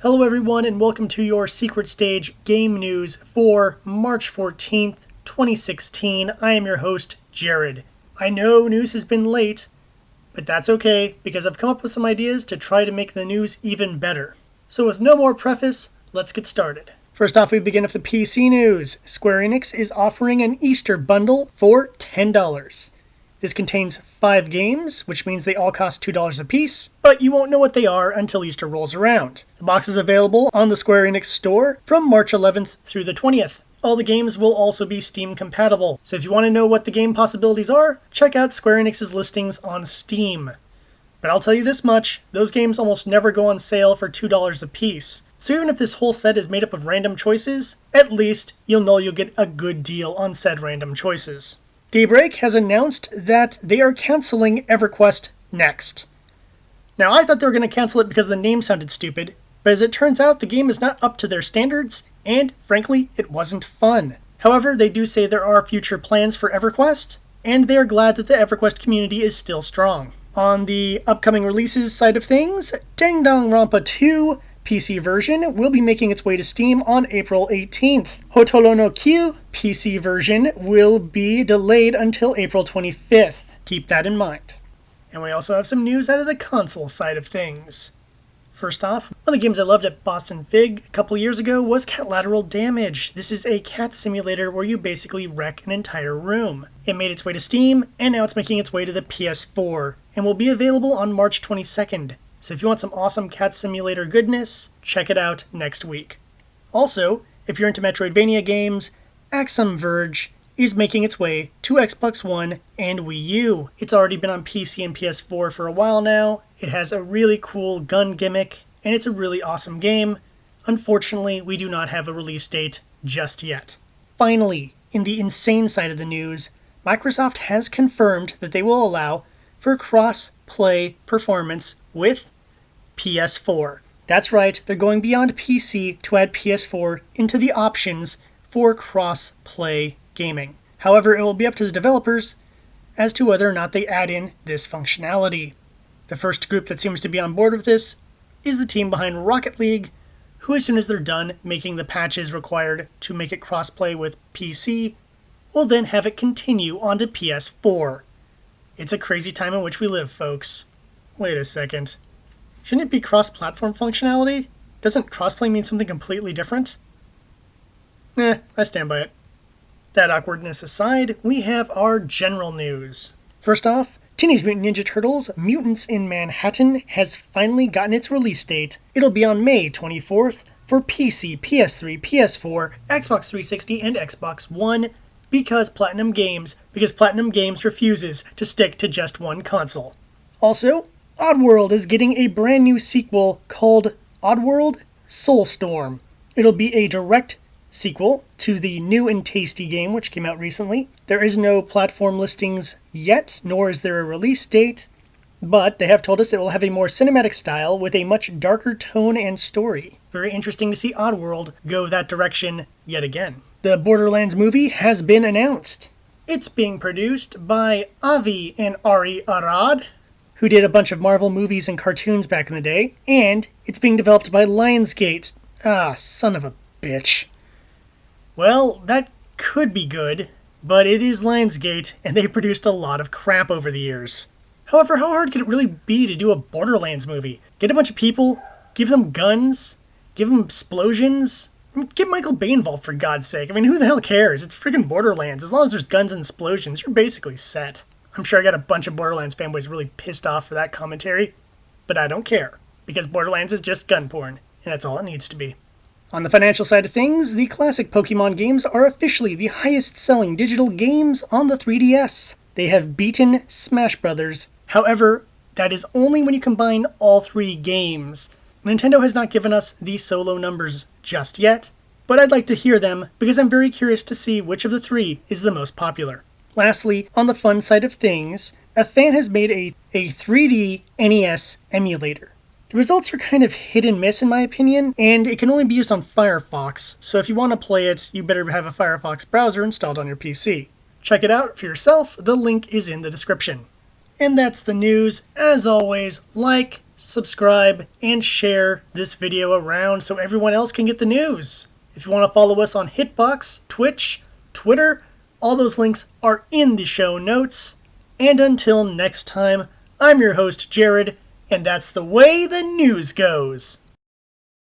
Hello everyone and welcome to your Secret Stage game news for March 14th, 2016. I am your host, Jared. I know news has been late, but that's okay because I've come up with some ideas to try to make the news even better. So with no more preface, let's get started. First off, we begin with the PC news. Square Enix is offering an Easter bundle for $10. This contains 5 games, which means they all cost $2 a piece, but you won't know what they are until Easter rolls around. The box is available on the Square Enix store from March 11th through the 20th. All the games will also be Steam compatible, so if you want to know what the game possibilities are, check out Square Enix's listings on Steam. But I'll tell you this much, those games almost never go on sale for $2 a piece. So even if this whole set is made up of random choices, at least you'll know you'll get a good deal on said random choices. Daybreak has announced that they are canceling EverQuest Next. Now, I thought they were going to cancel it because the name sounded stupid, but as it turns out, the game is not up to their standards, and frankly, it wasn't fun. However, they do say there are future plans for EverQuest, and they are glad that the EverQuest community is still strong. On the upcoming releases side of things, Dang Dong Rampa 2 PC version will be making its way to Steam on April 18th. Hotolo no Kyu PC version will be delayed until April 25th. Keep that in mind. And we also have some news out of the console side of things. First off, one of the games I loved at Boston Fig a couple years ago was Cat Lateral Damage. This is a cat simulator where you basically wreck an entire room. It made its way to Steam, and now it's making its way to the PS4, and will be available on March 22nd. So if you want some awesome cat simulator goodness, check it out next week. Also, if you're into Metroidvania games, Axum Verge is making its way to Xbox One and Wii U. It's already been on PC and PS4 for a while now. It has a really cool gun gimmick, and it's a really awesome game. Unfortunately, we do not have a release date just yet. Finally, in the insane side of the news, Microsoft has confirmed that they will allow for cross-play performance with PS4. That's right, they're going beyond PC to add PS4 into the options for cross-play gaming. However, it will be up to the developers as to whether or not they add in this functionality. The first group that seems to be on board with this is the team behind Rocket League, who as soon as they're done making the patches required to make it cross-play with PC, will then have it continue onto PS4. It's a crazy time in which we live, folks. Wait a second. Shouldn't it be cross-platform functionality? Doesn't crossplay mean something completely different? I stand by it. That awkwardness aside, we have our general news. First off, Teenage Mutant Ninja Turtles Mutants in Manhattan has finally gotten its release date. It'll be on May 24th for PC, PS3, PS4, Xbox 360, and Xbox One because Platinum Games refuses to stick to just one console. Also, Oddworld is getting a brand new sequel called Oddworld Soulstorm. It'll be a direct sequel to the new and tasty game which came out recently. There is no platform listings yet, nor is there a release date, but they have told us it will have a more cinematic style with a much darker tone and story. Very interesting to see Oddworld go that direction yet again. The Borderlands movie has been announced. It's being produced by Avi and Ari Arad, who did a bunch of Marvel movies and cartoons back in the day, and it's being developed by Lionsgate. Son of a bitch. Well, that could be good, but it is Lionsgate, and they produced a lot of crap over the years. However, how hard could it really be to do a Borderlands movie? Get a bunch of people, give them guns, give them explosions, get Michael Bay involved for God's sake. I mean, who the hell cares? It's freaking Borderlands. As long as there's guns and explosions, you're basically set. I'm sure I got a bunch of Borderlands fanboys really pissed off for that commentary, but I don't care, because Borderlands is just gun porn, and that's all it needs to be. On the financial side of things, the classic Pokemon games are officially the highest-selling digital games on the 3DS. They have beaten Smash Bros. However, that is only when you combine all 3 games. Nintendo has not given us the solo numbers just yet, but I'd like to hear them because I'm very curious to see which of the 3 is the most popular. Lastly, on the fun side of things, a fan has made a 3D NES emulator. The results are kind of hit and miss in my opinion, and it can only be used on Firefox, so if you want to play it, you better have a Firefox browser installed on your PC. Check it out for yourself, the link is in the description. And that's the news. As always, like, subscribe, and share this video around so everyone else can get the news. If you want to follow us on Hitbox, Twitch, Twitter, all those links are in the show notes. And until next time, I'm your host, Jared, and that's the way the news goes.